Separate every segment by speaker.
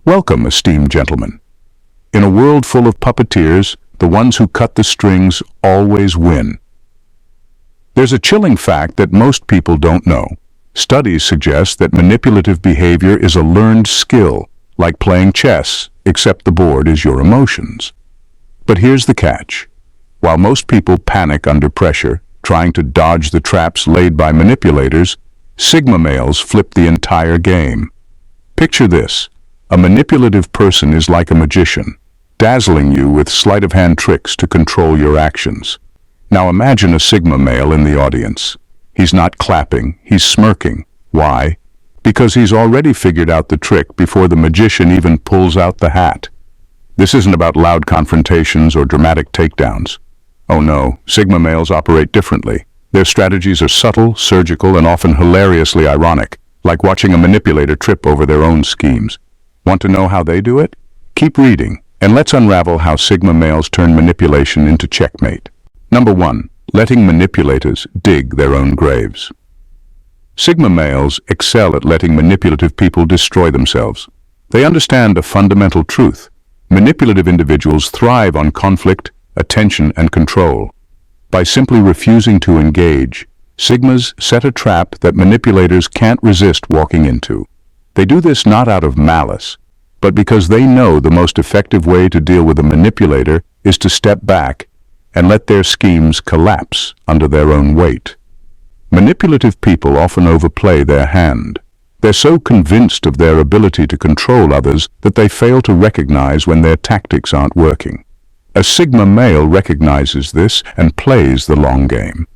Speaker 1: Welcome, esteemed gentlemen. In a world full of puppeteers, the ones who cut the strings always win. There's a chilling fact that most people don't know. Studies suggest that manipulative behavior is a learned skill, like playing chess, except the board is your emotions. But here's the catch. While most people panic under pressure, trying to dodge the traps laid by manipulators, Sigma males flip the entire game. Picture this. A manipulative person is like a magician, dazzling you with sleight-of-hand tricks to control your actions. Now imagine a Sigma male in the audience. He's not clapping, he's smirking. Why? Because he's already figured out the trick before the magician even pulls out the hat. This isn't about loud confrontations or dramatic takedowns. Oh no, Sigma males operate differently. Their strategies are subtle, surgical, and often hilariously ironic, like watching a manipulator trip over their own schemes. Want to know how they do it? Keep reading, and let's unravel how Sigma males turn manipulation into checkmate. Number 1. Letting manipulators dig their own graves. Sigma males excel at letting manipulative people destroy themselves. They understand a fundamental truth. Manipulative individuals thrive on conflict, attention, and control. By simply refusing to engage, Sigmas set a trap that manipulators can't resist walking into. They do this not out of malice, but because they know the most effective way to deal with a manipulator is to step back and let their schemes collapse under their own weight. Manipulative people often overplay their hand. They're so convinced of their ability to control others that they fail to recognize when their tactics aren't working. A Sigma male recognizes this and plays the long game.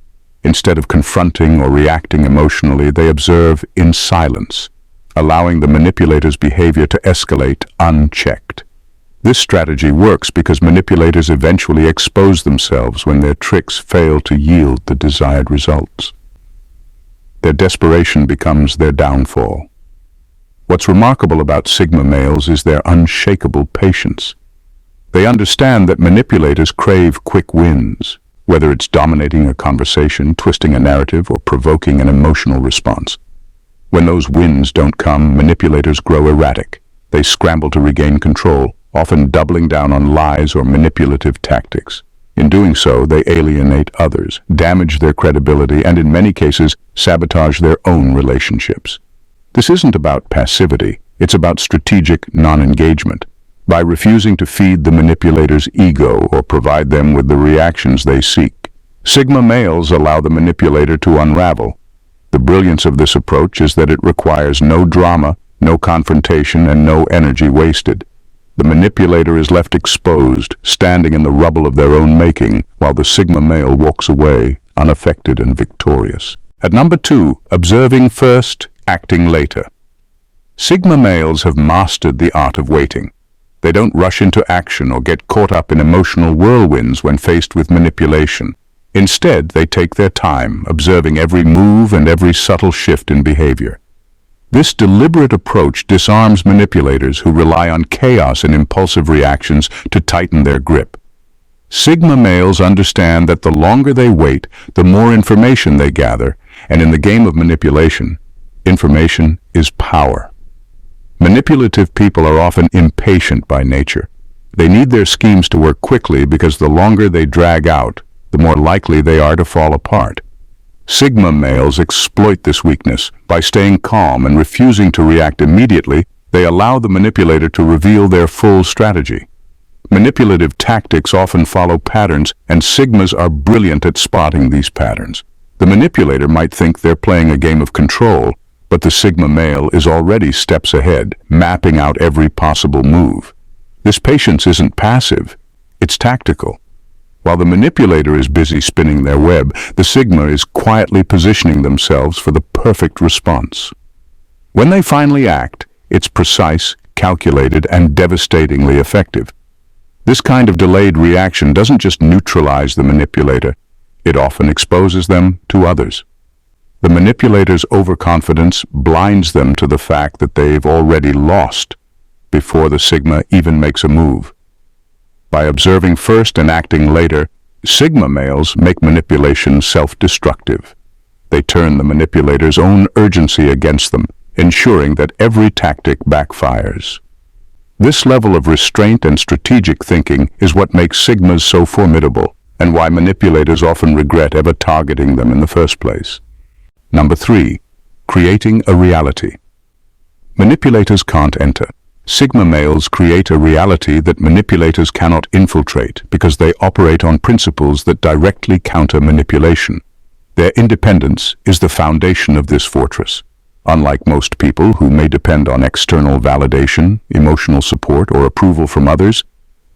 Speaker 1: Instead of confronting or reacting emotionally, they observe in silence, allowing the manipulator's behavior to escalate unchecked. This strategy works because manipulators eventually expose themselves when their tricks fail to yield the desired results. Their desperation becomes their downfall. What's remarkable about Sigma males is their unshakable patience. They understand that manipulators crave quick wins, whether it's dominating a conversation, twisting a narrative, or provoking an emotional response. When those wins don't come, manipulators grow erratic. They scramble to regain control, often doubling down on lies or manipulative tactics. In doing so, they alienate others, damage their credibility, and in many cases, sabotage their own relationships. This isn't about passivity, it's about strategic non-engagement. By refusing to feed the manipulator's ego or provide them with the reactions they seek, Sigma males allow the manipulator to unravel. The brilliance of this approach is that it requires no drama, no confrontation, and no energy wasted. The manipulator is left exposed, standing in the rubble of their own making, while the Sigma male walks away, unaffected and victorious. At number 2, observing first, acting later. Sigma males have mastered the art of waiting. They don't rush into action or get caught up in emotional whirlwinds when faced with manipulation. Instead, they take their time, observing every move and every subtle shift in behavior. This deliberate approach disarms manipulators who rely on chaos and impulsive reactions to tighten their grip. Sigma males understand that the longer they wait, the more information they gather, and in the game of manipulation, information is power. Manipulative people are often impatient by nature. They need their schemes to work quickly because the longer they drag out, the more likely they are to fall apart. Sigma males exploit this weakness. By staying calm and refusing to react immediately, they allow the manipulator to reveal their full strategy. Manipulative tactics often follow patterns, and Sigmas are brilliant at spotting these patterns. The manipulator might think they're playing a game of control, but the Sigma male is already steps ahead, mapping out every possible move. This patience isn't passive, it's tactical. While the manipulator is busy spinning their web, the Sigma is quietly positioning themselves for the perfect response. When they finally act, it's precise, calculated, and devastatingly effective. This kind of delayed reaction doesn't just neutralize the manipulator, it often exposes them to others. The manipulator's overconfidence blinds them to the fact that they've already lost before the Sigma even makes a move. By observing first and acting later, Sigma males make manipulation self-destructive. They turn the manipulator's own urgency against them, ensuring that every tactic backfires. This level of restraint and strategic thinking is what makes Sigmas so formidable, and why manipulators often regret ever targeting them in the first place. Number 3. Creating a reality. Manipulators can't enter. Sigma males create a reality that manipulators cannot infiltrate because they operate on principles that directly counter manipulation. Their independence is the foundation of this fortress. Unlike most people who may depend on external validation, emotional support, or approval from others,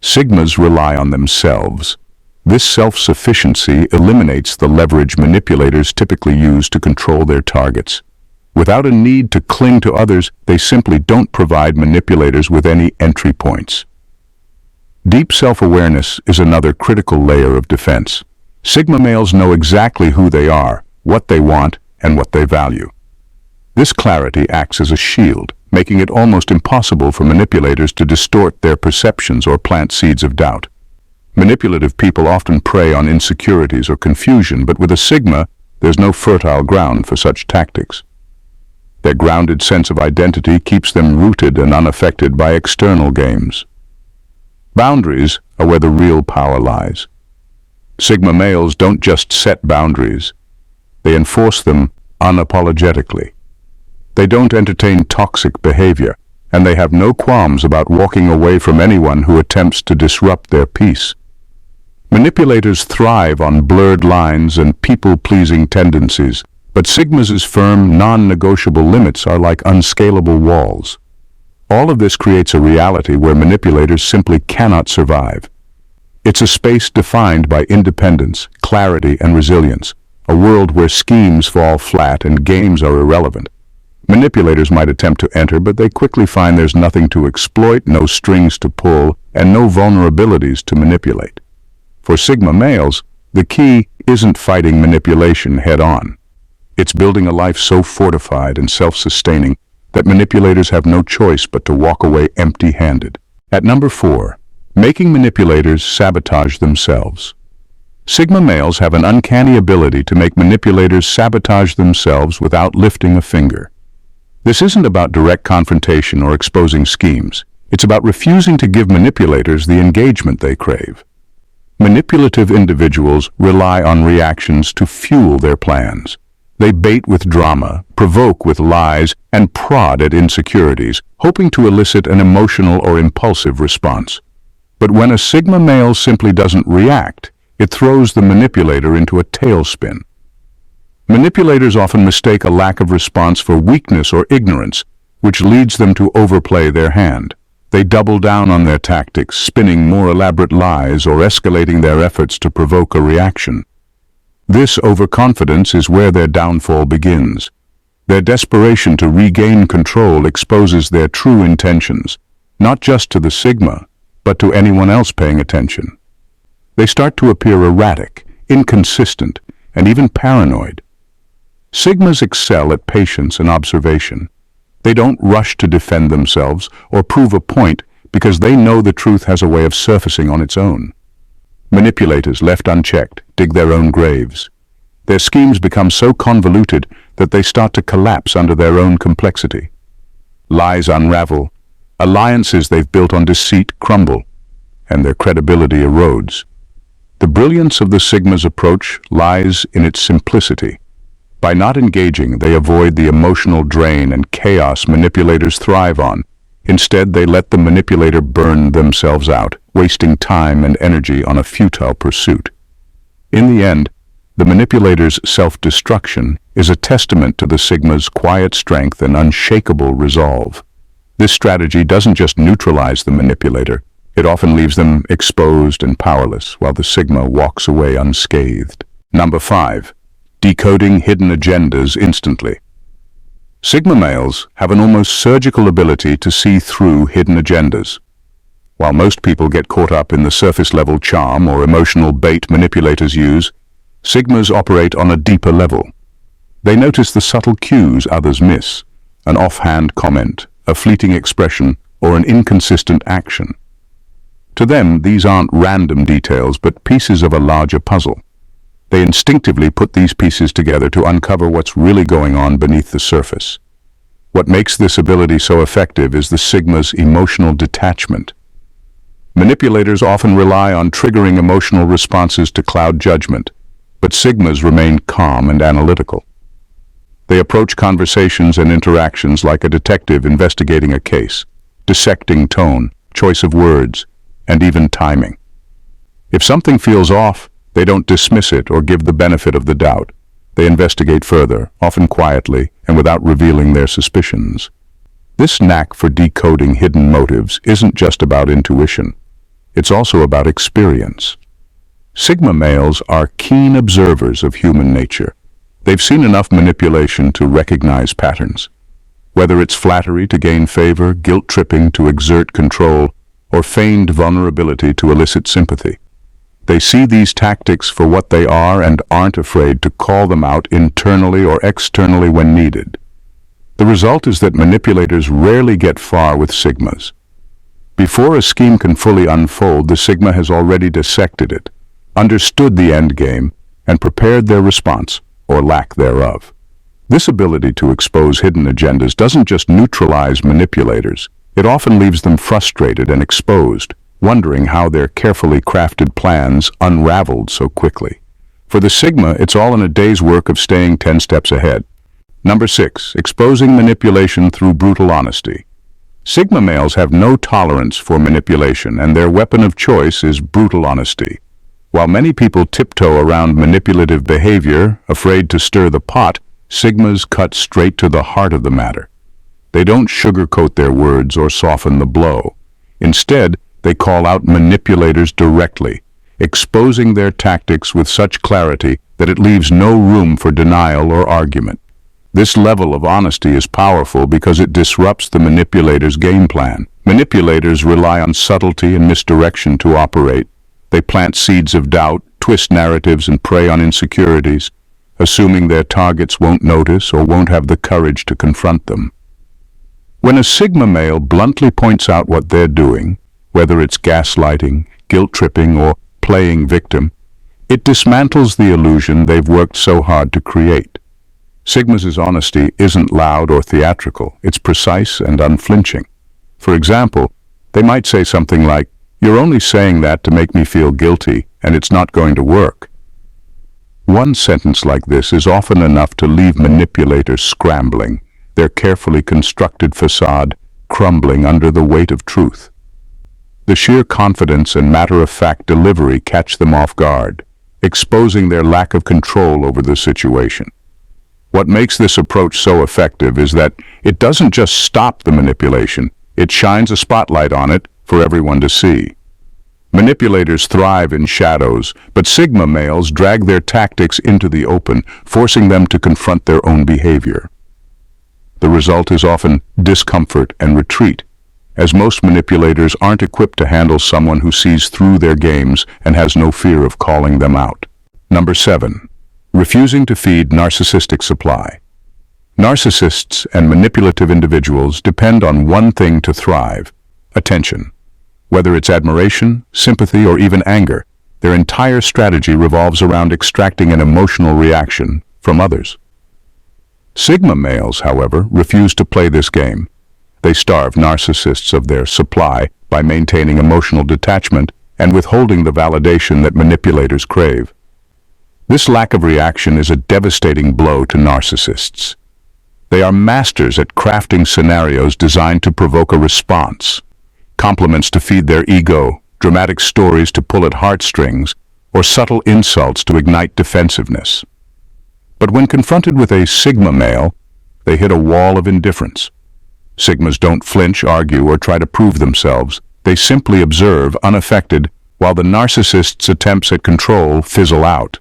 Speaker 1: Sigmas rely on themselves. This self-sufficiency eliminates the leverage manipulators typically use to control their targets. Without a need to cling to others, they simply don't provide manipulators with any entry points. Deep self-awareness is another critical layer of defense. Sigma males know exactly who they are, what they want, and what they value. This clarity acts as a shield, making it almost impossible for manipulators to distort their perceptions or plant seeds of doubt. Manipulative people often prey on insecurities or confusion, but with a Sigma, there's no fertile ground for such tactics. Their grounded sense of identity keeps them rooted and unaffected by external games. Boundaries are where the real power lies. Sigma males don't just set boundaries, they enforce them unapologetically. They don't entertain toxic behavior, and they have no qualms about walking away from anyone who attempts to disrupt their peace. Manipulators thrive on blurred lines and people-pleasing tendencies, but Sigmas' firm, non-negotiable limits are like unscalable walls. All of this creates a reality where manipulators simply cannot survive. It's a space defined by independence, clarity, and resilience, a world where schemes fall flat and games are irrelevant. Manipulators might attempt to enter, but they quickly find there's nothing to exploit, no strings to pull, and no vulnerabilities to manipulate. For Sigma males, the key isn't fighting manipulation head-on. It's building a life so fortified and self-sustaining that manipulators have no choice but to walk away empty-handed. At number 4, making manipulators sabotage themselves. Sigma males have an uncanny ability to make manipulators sabotage themselves without lifting a finger. This isn't about direct confrontation or exposing schemes. It's about refusing to give manipulators the engagement they crave. Manipulative individuals rely on reactions to fuel their plans. They bait with drama, provoke with lies, and prod at insecurities, hoping to elicit an emotional or impulsive response. But when a Sigma male simply doesn't react, it throws the manipulator into a tailspin. Manipulators often mistake a lack of response for weakness or ignorance, which leads them to overplay their hand. They double down on their tactics, spinning more elaborate lies or escalating their efforts to provoke a reaction. This overconfidence is where their downfall begins. Their desperation to regain control exposes their true intentions, not just to the Sigma, but to anyone else paying attention. They start to appear erratic, inconsistent, and even paranoid. Sigmas excel at patience and observation. They don't rush to defend themselves or prove a point because they know the truth has a way of surfacing on its own. Manipulators, left unchecked, dig their own graves. Their schemes become so convoluted that they start to collapse under their own complexity. Lies unravel, alliances they've built on deceit crumble, and their credibility erodes. The brilliance of the Sigma's approach lies in its simplicity. By not engaging, they avoid the emotional drain and chaos manipulators thrive on. Instead, they let the manipulator burn themselves out, wasting time and energy on a futile pursuit. In the end, the manipulator's self-destruction is a testament to the Sigma's quiet strength and unshakable resolve. This strategy doesn't just neutralize the manipulator, it often leaves them exposed and powerless while the Sigma walks away unscathed. Number 5. Decoding hidden agendas instantly. Sigma males have an almost surgical ability to see through hidden agendas. While most people get caught up in the surface-level charm or emotional bait manipulators use, Sigmas operate on a deeper level. They notice the subtle cues others miss, an offhand comment, a fleeting expression, or an inconsistent action. To them, these aren't random details, but pieces of a larger puzzle. They instinctively put these pieces together to uncover what's really going on beneath the surface. What makes this ability so effective is the Sigma's emotional detachment. Manipulators often rely on triggering emotional responses to cloud judgment, but Sigmas remain calm and analytical. They approach conversations and interactions like a detective investigating a case, dissecting tone, choice of words, and even timing. If something feels off, they don't dismiss it or give the benefit of the doubt. They investigate further, often quietly and without revealing their suspicions. This knack for decoding hidden motives isn't just about intuition. It's also about experience. Sigma males are keen observers of human nature. They've seen enough manipulation to recognize patterns. Whether it's flattery to gain favor, guilt-tripping to exert control, or feigned vulnerability to elicit sympathy. They see these tactics for what they are and aren't afraid to call them out internally or externally when needed. The result is that manipulators rarely get far with Sigmas. Before a scheme can fully unfold, the Sigma has already dissected it, understood the end game, and prepared their response, or lack thereof. This ability to expose hidden agendas doesn't just neutralize manipulators, it often leaves them frustrated and exposed, wondering how their carefully crafted plans unraveled so quickly. For the Sigma, it's all in a day's work of staying 10 steps ahead. Number 6, exposing manipulation through brutal honesty. Sigma males have no tolerance for manipulation, and their weapon of choice is brutal honesty. While many people tiptoe around manipulative behavior, afraid to stir the pot, Sigmas cut straight to the heart of the matter. They don't sugarcoat their words or soften the blow. Instead, they call out manipulators directly, exposing their tactics with such clarity that it leaves no room for denial or argument. This level of honesty is powerful because it disrupts the manipulator's game plan. Manipulators rely on subtlety and misdirection to operate. They plant seeds of doubt, twist narratives, and prey on insecurities, assuming their targets won't notice or won't have the courage to confront them. When a Sigma male bluntly points out what they're doing, whether it's gaslighting, guilt-tripping, or playing victim, it dismantles the illusion they've worked so hard to create. Sigma's honesty isn't loud or theatrical, it's precise and unflinching. For example, they might say something like, "You're only saying that to make me feel guilty, and it's not going to work." One sentence like this is often enough to leave manipulators scrambling, their carefully constructed facade crumbling under the weight of truth. The sheer confidence and matter-of-fact delivery catch them off guard, exposing their lack of control over the situation. What makes this approach so effective is that it doesn't just stop the manipulation, it shines a spotlight on it for everyone to see. Manipulators thrive in shadows, but Sigma males drag their tactics into the open, forcing them to confront their own behavior. The result is often discomfort and retreat, as most manipulators aren't equipped to handle someone who sees through their games and has no fear of calling them out. Number 7. Refusing to feed narcissistic supply. Narcissists and manipulative individuals depend on one thing to thrive: attention. Whether it's admiration, sympathy, or even anger, their entire strategy revolves around extracting an emotional reaction from others. Sigma males, however, refuse to play this game. They starve narcissists of their supply by maintaining emotional detachment and withholding the validation that manipulators crave. This lack of reaction is a devastating blow to narcissists. They are masters at crafting scenarios designed to provoke a response, compliments to feed their ego, dramatic stories to pull at heartstrings, or subtle insults to ignite defensiveness. But when confronted with a Sigma male, they hit a wall of indifference. Sigmas don't flinch, argue, or try to prove themselves. They simply observe, unaffected, while the narcissist's attempts at control fizzle out.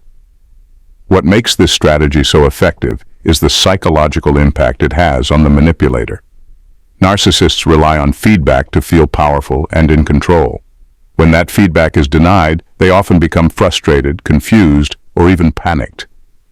Speaker 1: What makes this strategy so effective is the psychological impact it has on the manipulator. Narcissists rely on feedback to feel powerful and in control. When that feedback is denied, they often become frustrated, confused, or even panicked.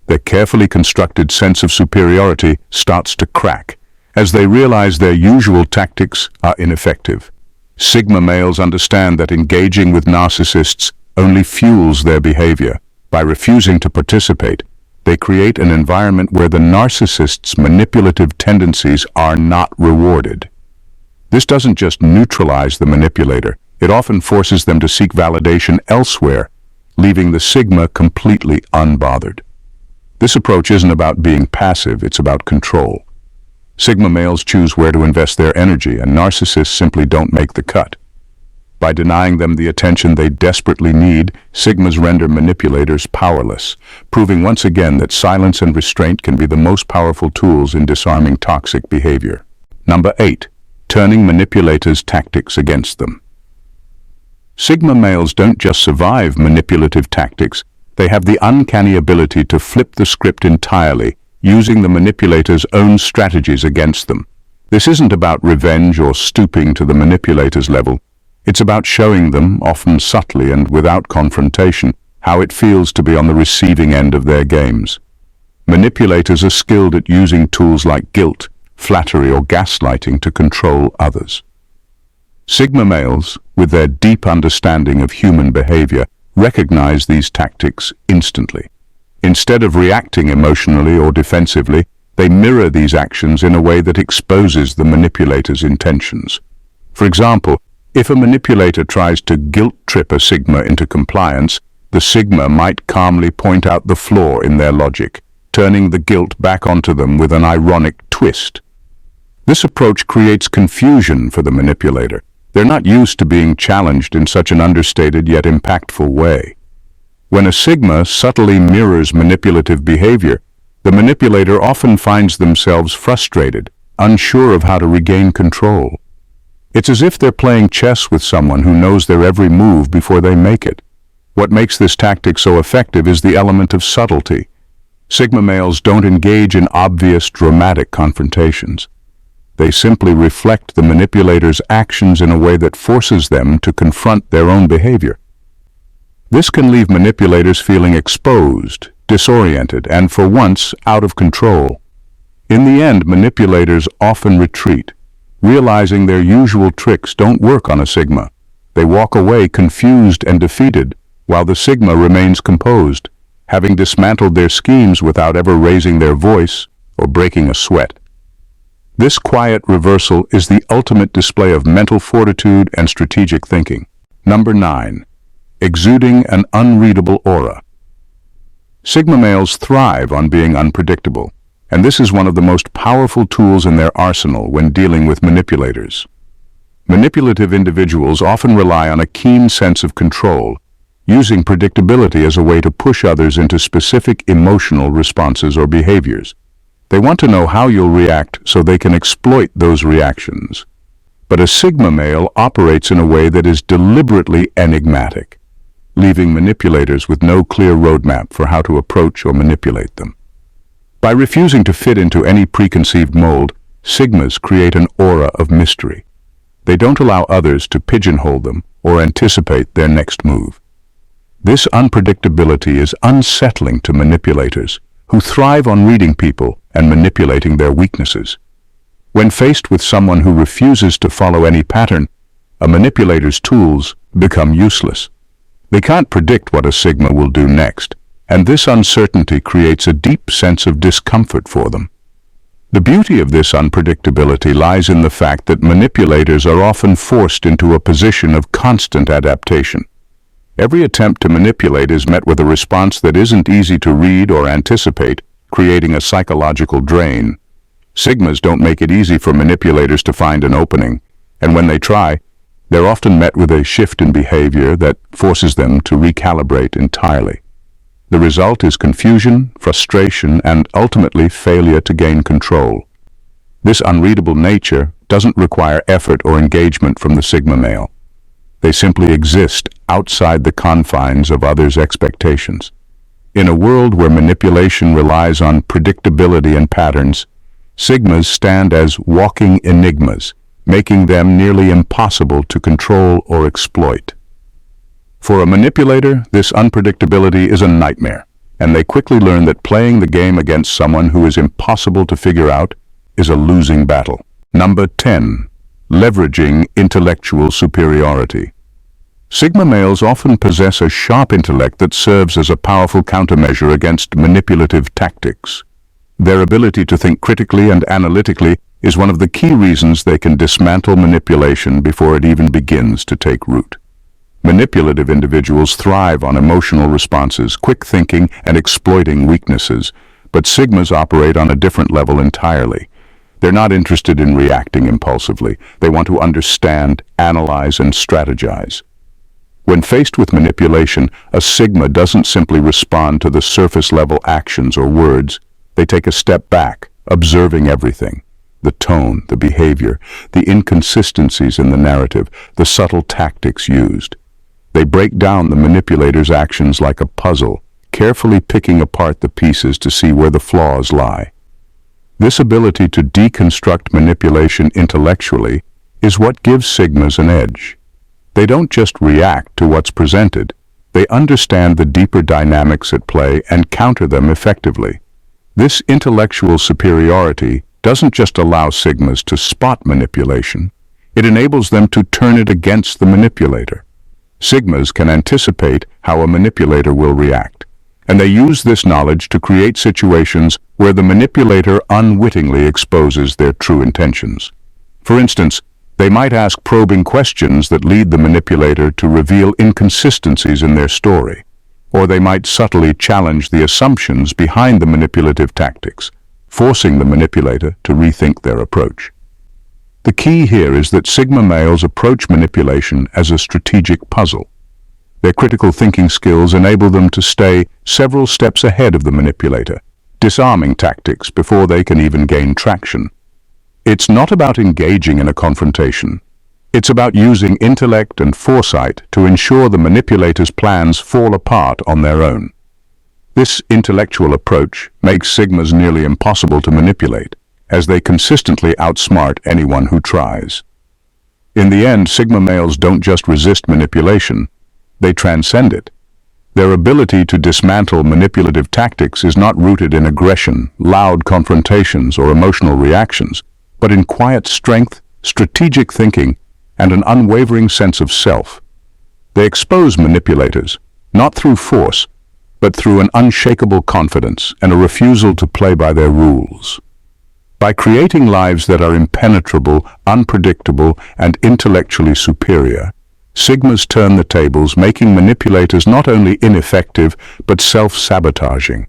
Speaker 1: Their carefully constructed sense of superiority starts to crack as they realize their usual tactics are ineffective. Sigma males understand that engaging with narcissists only fuels their behavior. By refusing to participate, They create an environment where the narcissist's manipulative tendencies are not rewarded. This doesn't just neutralize the manipulator, it often forces them to seek validation elsewhere, leaving the Sigma completely unbothered. This approach isn't about being passive, it's about control. Sigma males choose where to invest their energy, and narcissists simply don't make the cut. By denying them the attention they desperately need, Sigmas render manipulators powerless, proving once again that silence and restraint can be the most powerful tools in disarming toxic behavior. Number 8. Turning manipulators' tactics against them. Sigma males don't just survive manipulative tactics, they have the uncanny ability to flip the script entirely, using the manipulator's own strategies against them. This isn't about revenge or stooping to the manipulator's level. It's about showing them, often subtly and without confrontation, how it feels to be on the receiving end of their games. Manipulators are skilled at using tools like guilt, flattery, or gaslighting to control others. Sigma males, with their deep understanding of human behavior, recognize these tactics instantly. Instead of reacting emotionally or defensively, they mirror these actions in a way that exposes the manipulator's intentions. For example, if a manipulator tries to guilt-trip a Sigma into compliance, the Sigma might calmly point out the flaw in their logic, turning the guilt back onto them with an ironic twist. This approach creates confusion for the manipulator. They're not used to being challenged in such an understated yet impactful way. When a Sigma subtly mirrors manipulative behavior, the manipulator often finds themselves frustrated, unsure of how to regain control. It's as if they're playing chess with someone who knows their every move before they make it. What makes this tactic so effective is the element of subtlety. Sigma males don't engage in obvious, dramatic confrontations. They simply reflect the manipulator's actions in a way that forces them to confront their own behavior. This can leave manipulators feeling exposed, disoriented, and for once out of control. In the end, manipulators often retreat, realizing their usual tricks don't work on a Sigma. They walk away confused and defeated, while the Sigma remains composed, having dismantled their schemes without ever raising their voice or breaking a sweat. This quiet reversal is the ultimate display of mental fortitude and strategic thinking. Number 9. Exuding an unreadable aura. Sigma males thrive on being unpredictable, and this is one of the most powerful tools in their arsenal when dealing with manipulators. Manipulative individuals often rely on a keen sense of control, using predictability as a way to push others into specific emotional responses or behaviors. They want to know how you'll react so they can exploit those reactions. But a Sigma male operates in a way that is deliberately enigmatic, leaving manipulators with no clear roadmap for how to approach or manipulate them. By refusing to fit into any preconceived mold, Sigmas create an aura of mystery. They don't allow others to pigeonhole them or anticipate their next move. This unpredictability is unsettling to manipulators, who thrive on reading people and manipulating their weaknesses. When faced with someone who refuses to follow any pattern, a manipulator's tools become useless. They can't predict what a Sigma will do next, and this uncertainty creates a deep sense of discomfort for them. The beauty of this unpredictability lies in the fact that manipulators are often forced into a position of constant adaptation. Every attempt to manipulate is met with a response that isn't easy to read or anticipate, creating a psychological drain. Sigmas don't make it easy for manipulators to find an opening, and when they try, they're often met with a shift in behavior that forces them to recalibrate entirely. The result is confusion, frustration, and ultimately failure to gain control. This unreadable nature doesn't require effort or engagement from the Sigma male. They simply exist outside the confines of others' expectations. In a world where manipulation relies on predictability and patterns, Sigmas stand as walking enigmas, making them nearly impossible to control or exploit. For a manipulator, this unpredictability is a nightmare, and they quickly learn that playing the game against someone who is impossible to figure out is a losing battle. Number 10. Leveraging intellectual superiority. Sigma males often possess a sharp intellect that serves as a powerful countermeasure against manipulative tactics. Their ability to think critically and analytically is one of the key reasons they can dismantle manipulation before it even begins to take root. Manipulative individuals thrive on emotional responses, quick thinking, and exploiting weaknesses, but Sigmas operate on a different level entirely. They're not interested in reacting impulsively. They want to understand, analyze, and strategize. When faced with manipulation, a Sigma doesn't simply respond to the surface-level actions or words. They take a step back, observing everything. The tone, the behavior, the inconsistencies in the narrative, the subtle tactics used. They break down the manipulator's actions like a puzzle, carefully picking apart the pieces to see where the flaws lie. This ability to deconstruct manipulation intellectually is what gives Sigmas an edge. They don't just react to what's presented, they understand the deeper dynamics at play and counter them effectively. This intellectual superiority doesn't just allow Sigmas to spot manipulation, it enables them to turn it against the manipulator. Sigmas can anticipate how a manipulator will react, and they use this knowledge to create situations where the manipulator unwittingly exposes their true intentions. For instance, they might ask probing questions that lead the manipulator to reveal inconsistencies in their story, or they might subtly challenge the assumptions behind the manipulative tactics, forcing the manipulator to rethink their approach. The key here is that Sigma males approach manipulation as a strategic puzzle. Their critical thinking skills enable them to stay several steps ahead of the manipulator, disarming tactics before they can even gain traction. It's not about engaging in a confrontation. It's about using intellect and foresight to ensure the manipulator's plans fall apart on their own. This intellectual approach makes Sigmas nearly impossible to manipulate, as they consistently outsmart anyone who tries. In the end, Sigma males don't just resist manipulation, they transcend it. Their ability to dismantle manipulative tactics is not rooted in aggression, loud confrontations, or emotional reactions, but in quiet strength, strategic thinking, and an unwavering sense of self. They expose manipulators, not through force, but through an unshakable confidence and a refusal to play by their rules. By creating lives that are impenetrable, unpredictable, and intellectually superior, Sigmas turn the tables, making manipulators not only ineffective, but self-sabotaging.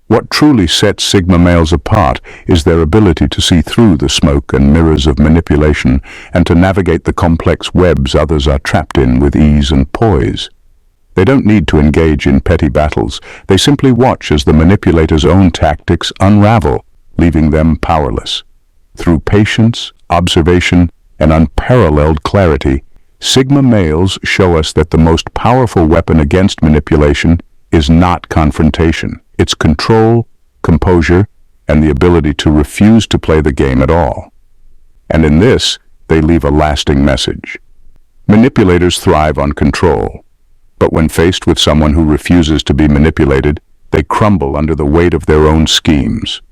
Speaker 1: What truly sets Sigma males apart is their ability to see through the smoke and mirrors of manipulation and to navigate the complex webs others are trapped in with ease and poise. They don't need to engage in petty battles. They simply watch as the manipulator's own tactics unravel, leaving them powerless. Through patience, observation, and unparalleled clarity, Sigma males show us that the most powerful weapon against manipulation is not confrontation. It's control, composure, and the ability to refuse to play the game at all. And in this, they leave a lasting message. Manipulators thrive on control, but when faced with someone who refuses to be manipulated, they crumble under the weight of their own schemes.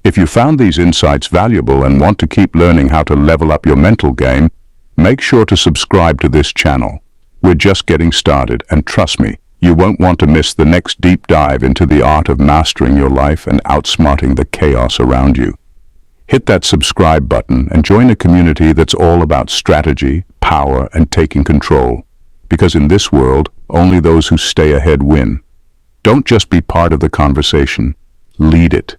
Speaker 1: If you found these insights valuable and want to keep learning how to level up your mental game, make sure to subscribe to this channel. We're just getting started, and trust me, you won't want to miss the next deep dive into the art of mastering your life and outsmarting the chaos around you. Hit that subscribe button and join a community that's all about strategy, power, and taking control. Because in this world, only those who stay ahead win. Don't just be part of the conversation, lead it.